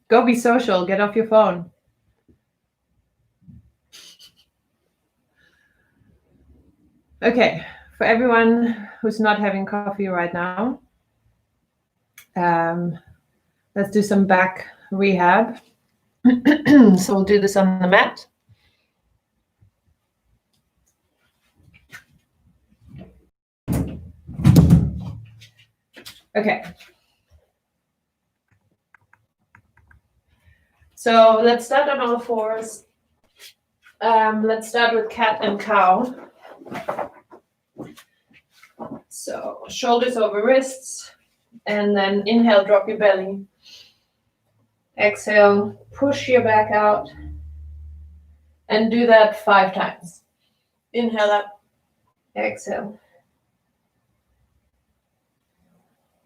Go be social. Get off your phone. Okay, for everyone who's not having coffee right now, let's do some back rehab. So we'll do this on the mat. Okay. So let's start on all fours. Let's start with cat and cow. So shoulders over wrists, and then inhale, drop your belly. Exhale, push your back out, and do that 5 times. Inhale up, exhale.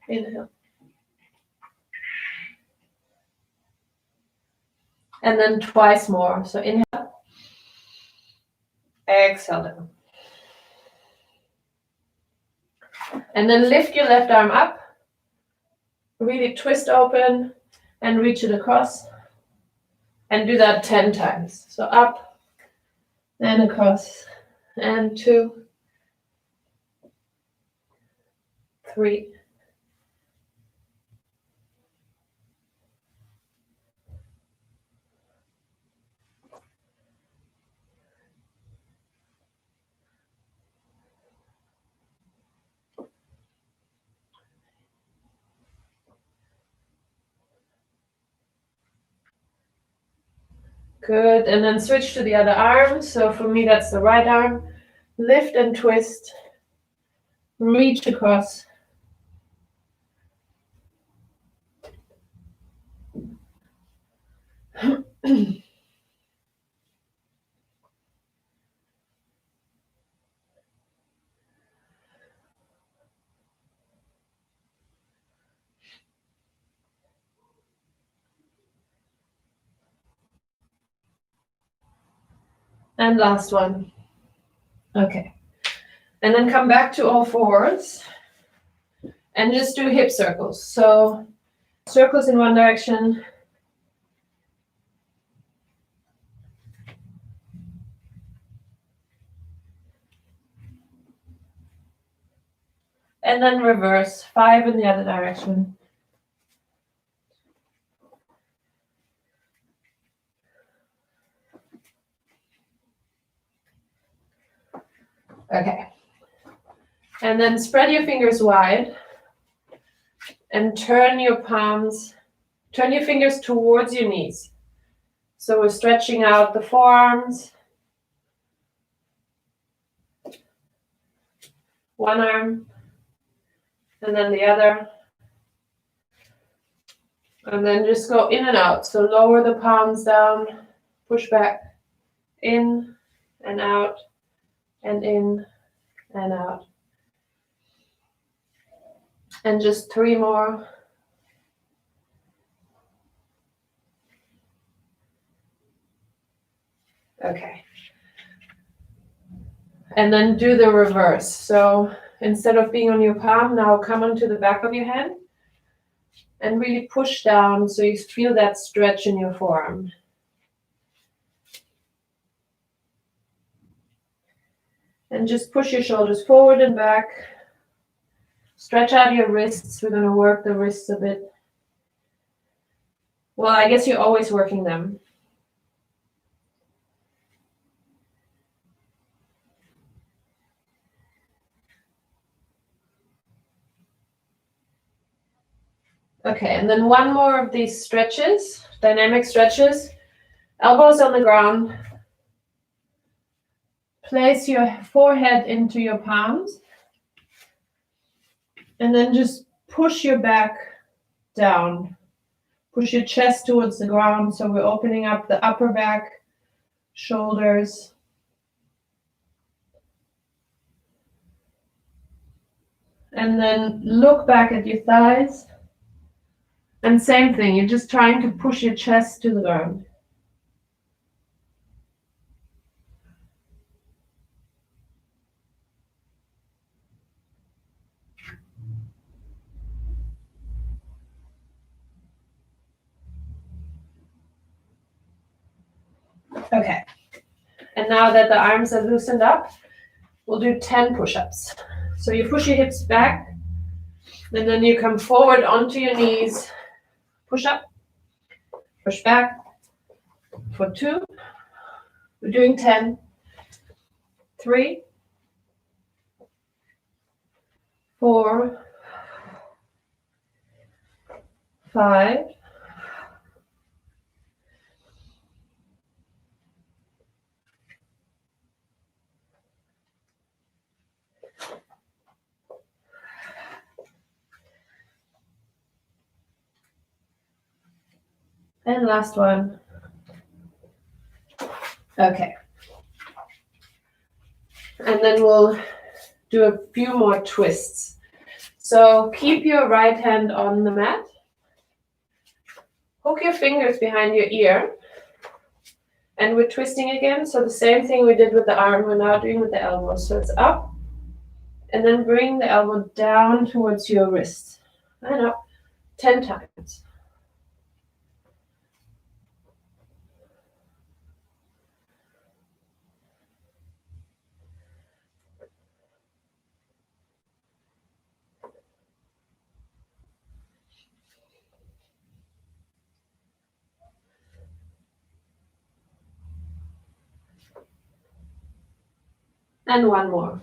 Inhale. And then twice more. So inhale, exhale down. And then lift your left arm up, really twist open and reach it across. And do that 10 times. So up and across. And 2, 3. Good, and then switch to the other arm. So for me, that's the right arm. Lift and twist, reach across. And last one. Okay. And then come back to all fours and just do hip circles. So circles in one direction. And then reverse, 5 in the other direction. Okay. And then spread your fingers wide and turn your palms, turn your fingers towards your knees. So we're stretching out the forearms. One arm, and then the other. And then just go in and out. So lower the palms down, push back, in and out, and in and out. And just 3 more. Okay. And then do the reverse. So instead of being on your palm, now come onto the back of your hand and really push down so you feel that stretch in your forearm. And just push your shoulders forward and back. Stretch out your wrists. We're going to work the wrists a bit. Well, I guess you're always working them. Okay, and then one more of these stretches, dynamic stretches. Elbows on the ground. Place your forehead into your palms. And then just push your back down. Push your chest towards the ground. So we're opening up the upper back, shoulders. And then look back at your thighs. And same thing, you're just trying to push your chest to the ground. Okay. And now that the arms are loosened up, we'll do 10 push-ups. So you push your hips back, and then you come forward onto your knees. Push up, push back for 2. We're doing 10. 3, 4, 5, 'and last one. Okay. And then we'll do a few more twists. So keep your right hand on the mat. Hook your fingers behind your ear. And we're twisting again. So the same thing we did with the arm, we're now doing with the elbow. So it's up. And then bring the elbow down towards your wrist. And up 10 times. And one more.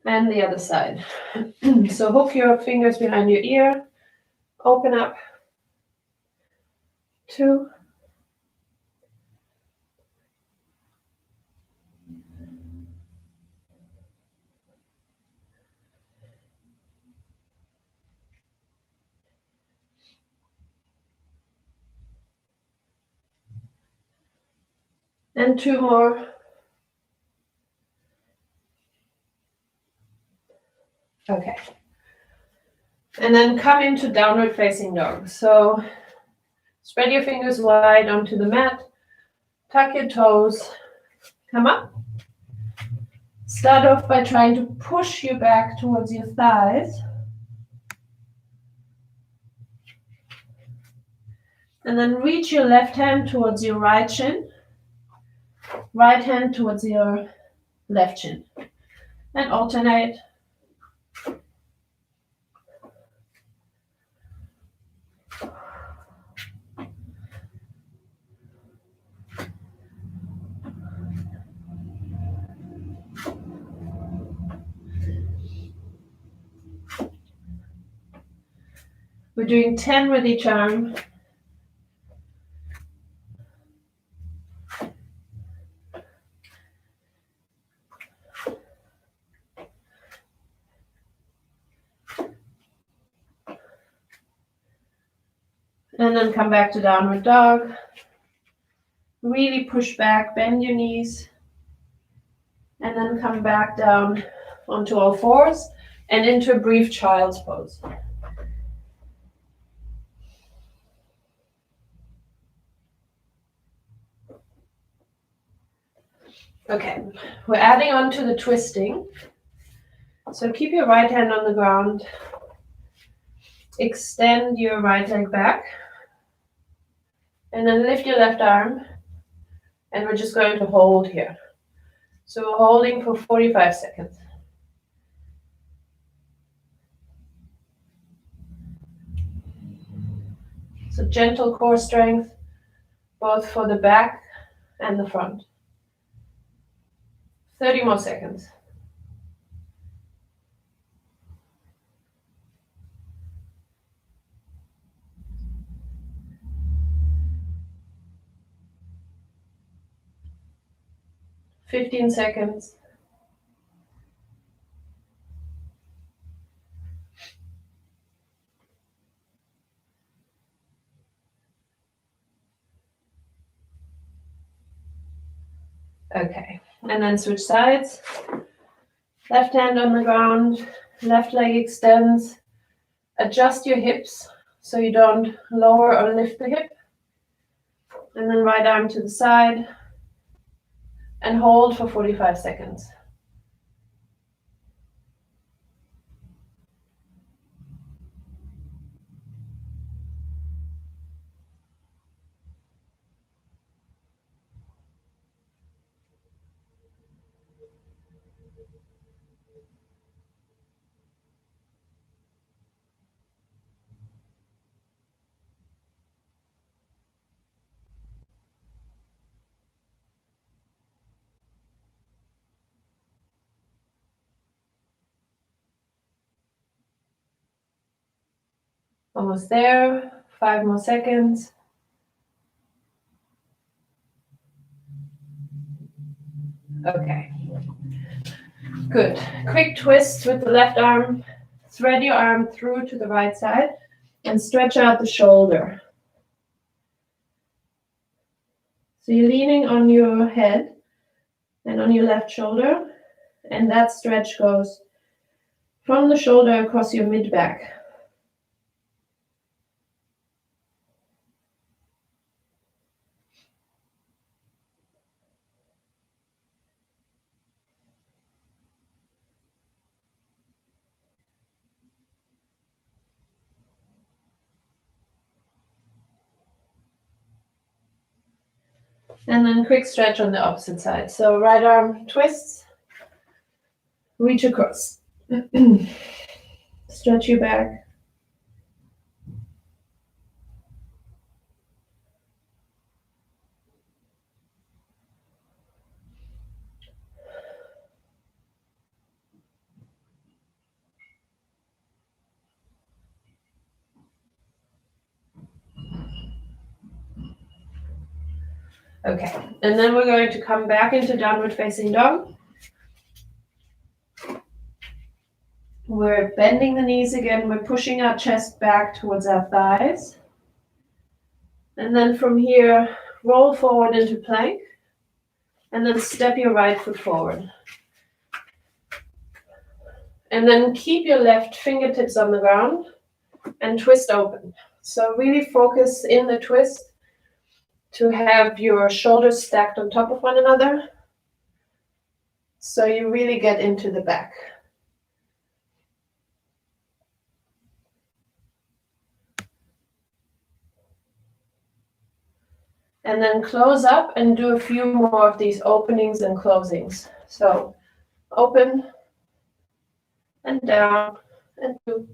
And the other side. So hook your fingers behind your ear. Open up. 2. And 2 more. Okay. And then come into downward facing dog. So spread your fingers wide onto the mat. Tuck your toes. Come up. Start off by trying to push your back towards your thighs. And then reach your left hand towards your right shin. Right hand towards your left shin. And alternate. We're doing 10 with each arm. And then come back to downward dog. Really push back, bend your knees. And then come back down onto all fours and into a brief child's pose. Okay, we're adding on to the twisting. So keep your right hand on the ground. Extend your right leg back. And then lift your left arm. And we're just going to hold here. So we're holding for 45 seconds. So gentle core strength, both for the back and the front. 30 more seconds. Fifteen seconds. Okay, and then switch sides. Left hand on the ground, left leg extends. Adjust your hips so you don't lower or lift the hip. And then right arm to the side. And hold for 45 seconds. Almost there. 5 more seconds. Okay. Good. Quick twist with the left arm. Thread your arm through to the right side and stretch out the shoulder. So you're leaning on your head and on your left shoulder, and that stretch goes from the shoulder across your mid-back. And then quick stretch on the opposite side. So right arm twists, reach across. Stretch your back. Okay, and then we're going to come back into downward facing dog. We're bending the knees again. We're pushing our chest back towards our thighs. And then from here, roll forward into plank. And then step your right foot forward. And then keep your left fingertips on the ground and twist open. So really focus in the twist to have your shoulders stacked on top of one another. So you really get into the back. And then close up and do a few more of these openings and closings. So open and down and 2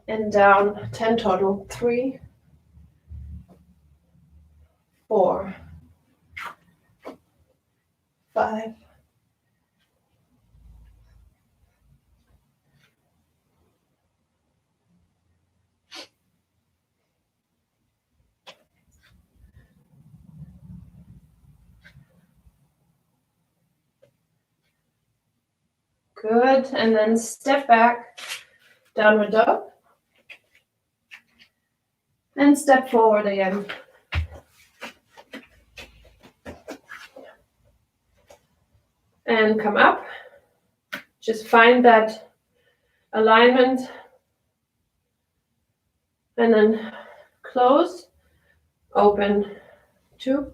and down, 10 total. 3, 4, 5, 'Good. And then step back, downward dog. And step forward again. And come up. Just find that alignment. And then close, open. 2,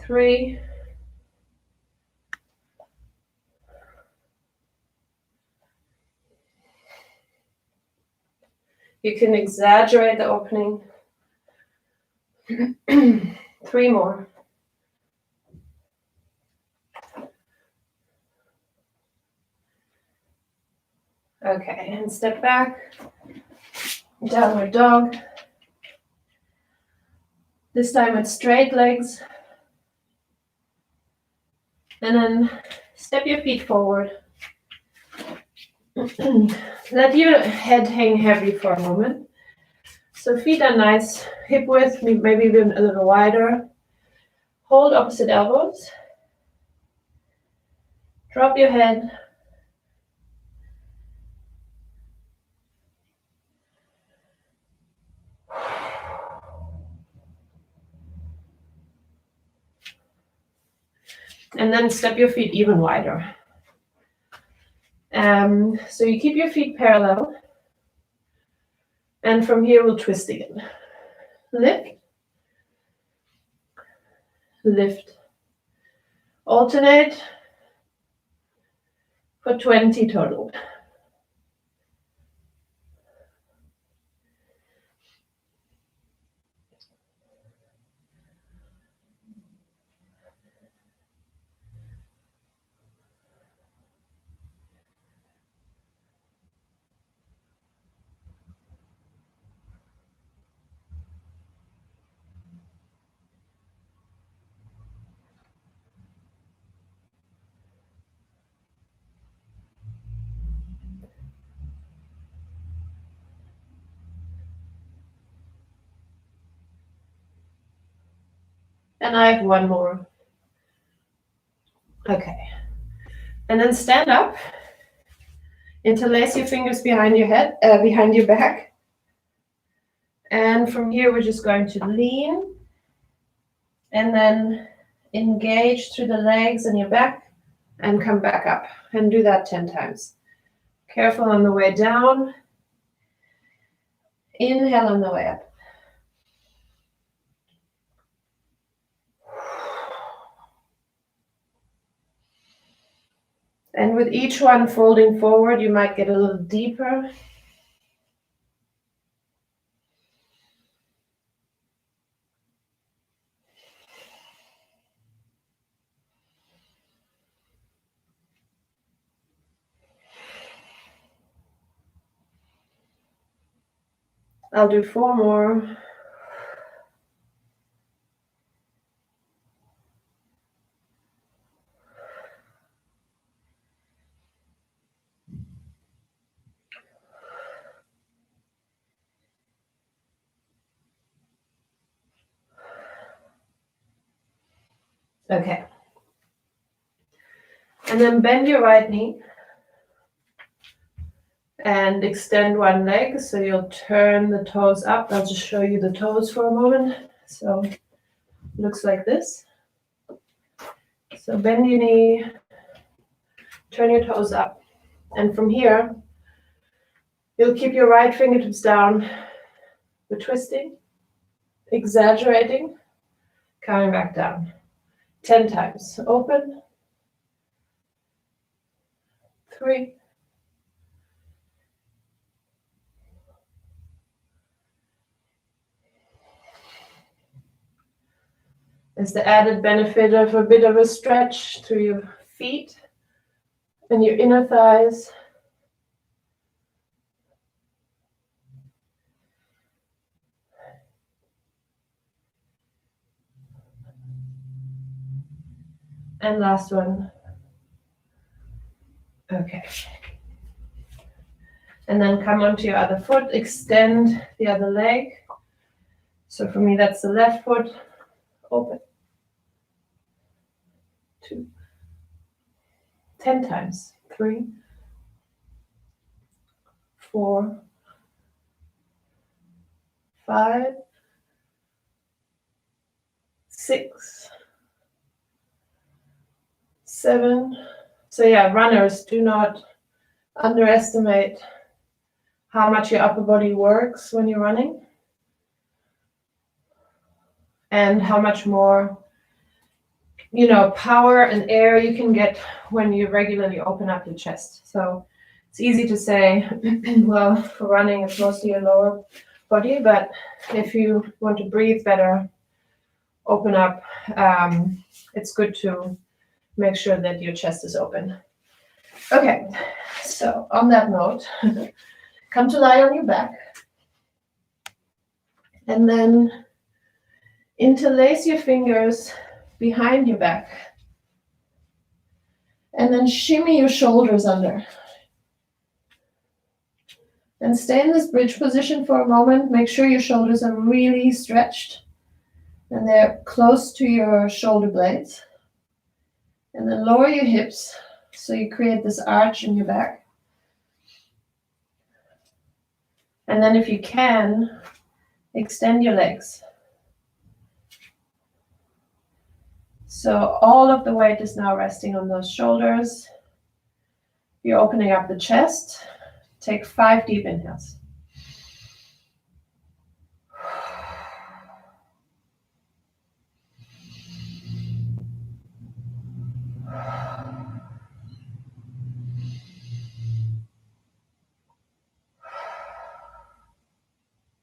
3, 'You can exaggerate the opening. 3 more. Okay, and step back, downward dog. This time with straight legs. And then step your feet forward. Let your head hang heavy for a moment. So feet are nice, hip width, maybe even a little wider. Hold opposite elbows. Drop your head. And then step your feet even wider. So you keep your feet parallel. And from here, we'll twist again. Lift. Lift. Alternate for 20 total. And I have one more. Okay. And then stand up. Interlace your fingers behind your head, behind your back. And from here, we're just going to lean and then engage through the legs and your back and come back up and do that 10 times. Careful on the way down. Inhale on the way up. And with each one folding forward, you might get a little deeper. I'll do 4 more. Okay. And then bend your right knee and extend one leg. So you'll turn the toes up. I'll just show you the toes for a moment. So it looks like this. So bend your knee, turn your toes up. And from here, you'll keep your right fingertips down. We're twisting, exaggerating, coming back down. 10 times. Open. 3. There's the added benefit of a bit of a stretch through your feet and your inner thighs. And last one. Okay. And then come onto your other foot, extend the other leg. So for me, that's the left foot. Open. 2. 10 times. 3. 4. 5. 6. 7. So yeah, runners, do not underestimate how much your upper body works when you're running and how much more, power and air you can get when you regularly open up your chest. So it's easy to say, well, for running, it's mostly your lower body, but if you want to breathe better, open up, it's good to make sure that your chest is open. Okay, so on that note, come to lie on your back. And then interlace your fingers behind your back. And then shimmy your shoulders under. And stay in this bridge position for a moment. Make sure your shoulders are really stretched and they're close to your shoulder blades. And then lower your hips so you create this arch in your back. And then if you can, extend your legs. So all of the weight is now resting on those shoulders. You're opening up the chest. Take 5 deep inhales.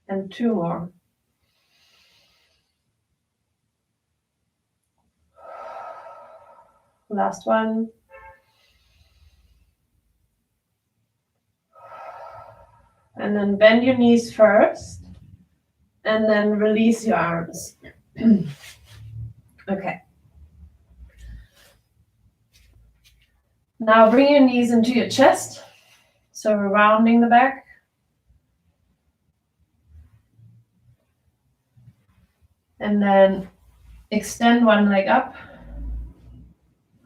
And 2 more. Last one. And then bend your knees first. And then release your arms. Okay. Now bring your knees into your chest. So we're rounding the back. And then Extend one leg up.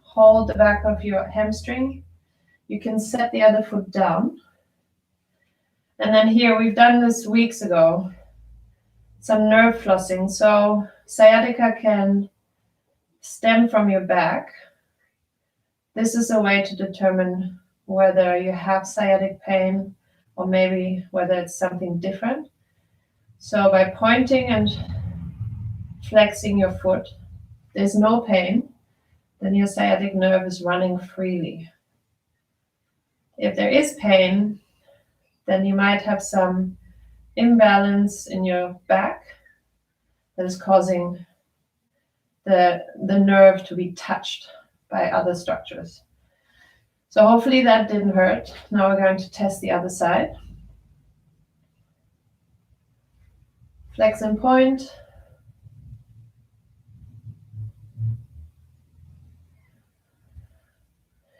Hold the back of your hamstring. You can set the other foot down. And then here, we've done this weeks ago, some nerve flossing. So sciatica can stem from your back. This is a way to determine whether you have sciatic pain or maybe whether it's something different. So by pointing and flexing your foot, there's no pain, then your sciatic nerve is running freely. If there is pain, then you might have some imbalance in your back that is causing the nerve to be touched by other structures. So hopefully that didn't hurt. Now we're going to test the other side. Flex and point.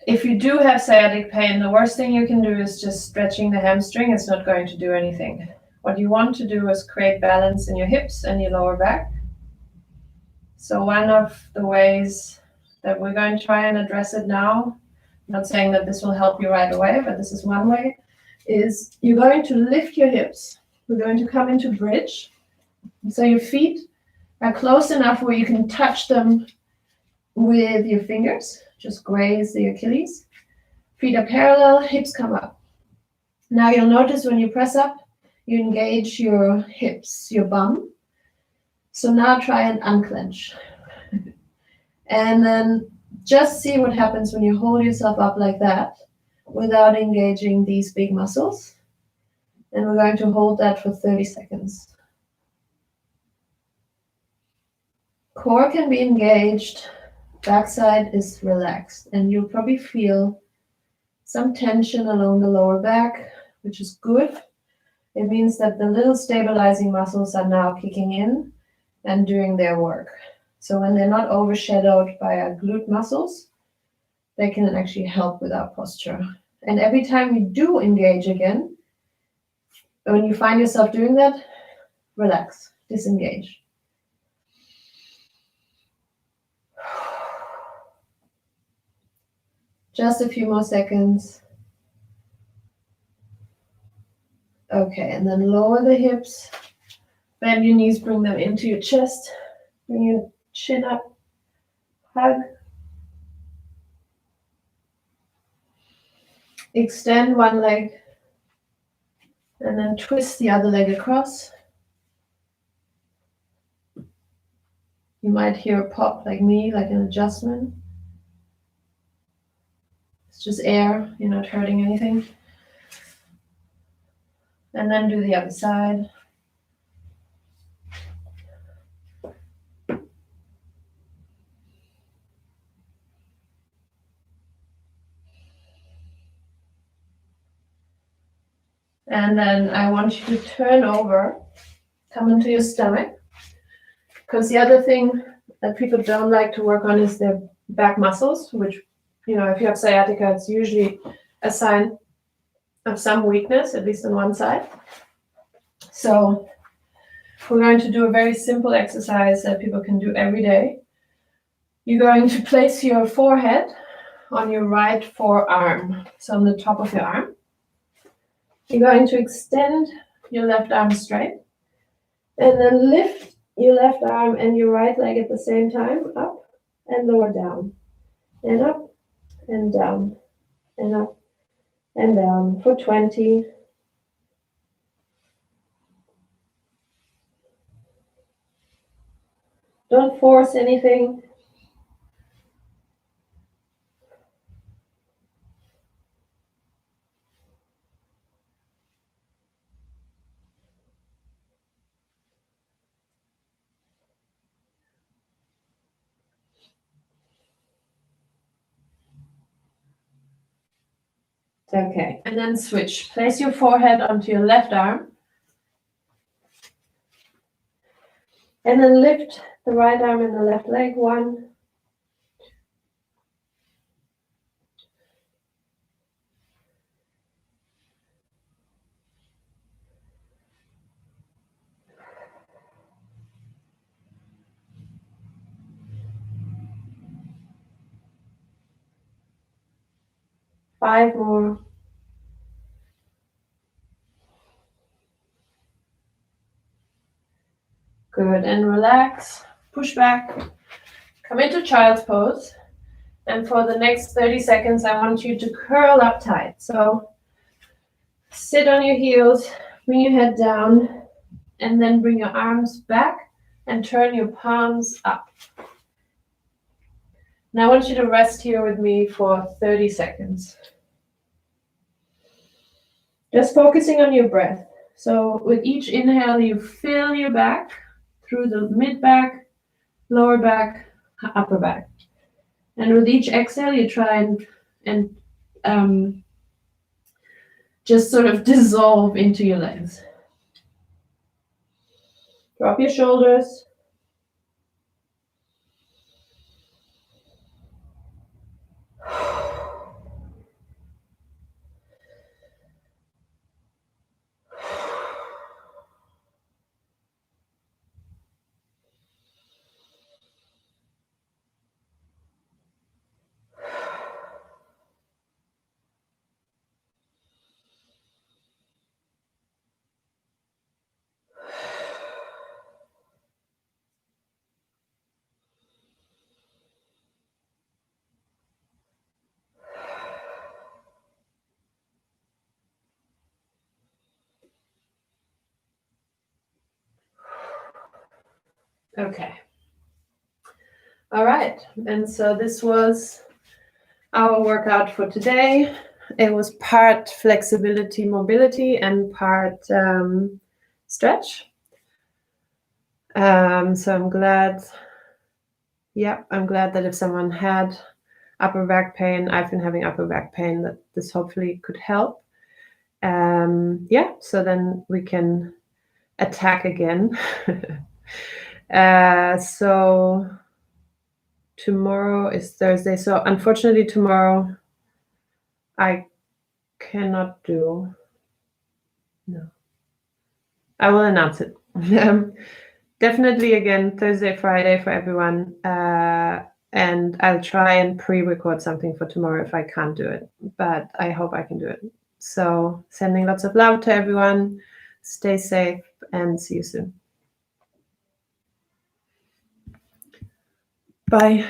If you do have sciatic pain, the worst thing you can do is just stretching the hamstring. It's not going to do anything. What you want to do is create balance in your hips and your lower back. So one of the ways that we're going to try and address it now, I'm not saying that this will help you right away, but this is one way, is you're going to lift your hips. We're going to come into bridge. So your feet are close enough where you can touch them with your fingers. Just graze the Achilles. Feet are parallel, hips come up. Now you'll notice when you press up, you engage your hips, your bum. So now try and unclench. And then just see what happens when you hold yourself up like that without engaging these big muscles. And we're going to hold that for 30 seconds. Core can be engaged, backside is relaxed, and you'll probably feel some tension along the lower back, which is good. It means that the little stabilizing muscles are now kicking in and doing their work. So when they're not overshadowed by our glute muscles, they can actually help with our posture. And every time you do engage again, when you find yourself doing that, relax, disengage. Just a few more seconds. Okay, and then lower the hips, bend your knees, bring them into your chest, bring your chin up, hug. Extend one leg, and then twist the other leg across. You might hear a pop like me, like an adjustment. It's just air, you're not hurting anything. And then do the other side. And then I want you to turn over, come into your stomach. Because the other thing that people don't like to work on is their back muscles, which, if you have sciatica, it's usually a sign of some weakness, at least on one side. So we're going to do a very simple exercise that people can do every day. You're going to place your forehead on your right forearm, so on the top of your arm. You're going to extend your left arm straight, and then lift your left arm and your right leg at the same time, up and lower down, and up and down, and up and down for 20. Don't force anything. Okay, and then switch. Place your forehead onto your left arm. And then lift the right arm and the left leg. 1, 2, 5 more. Good, and relax, push back, come into child's pose. And for the next 30 seconds, I want you to curl up tight. So sit on your heels, bring your head down, and then bring your arms back and turn your palms up. Now I want you to rest here with me for 30 seconds. Just focusing on your breath. So with each inhale, you fill your back through the mid back, lower back, upper back. And with each exhale, you try and just sort of dissolve into your legs. Drop your shoulders. Okay. All right. And so this was our workout for today. It was part flexibility, mobility, and part stretch. So I'm glad that if someone had upper back pain, I've been having upper back pain, that this hopefully could help. So then we can attack again. So tomorrow is Thursday. So unfortunately tomorrow I cannot do. No. I will announce it. Definitely again, Thursday, Friday for everyone. And I'll try and pre-record something for tomorrow if I can't do it. But I hope I can do it. So sending lots of love to everyone. Stay safe and see you soon. Bye.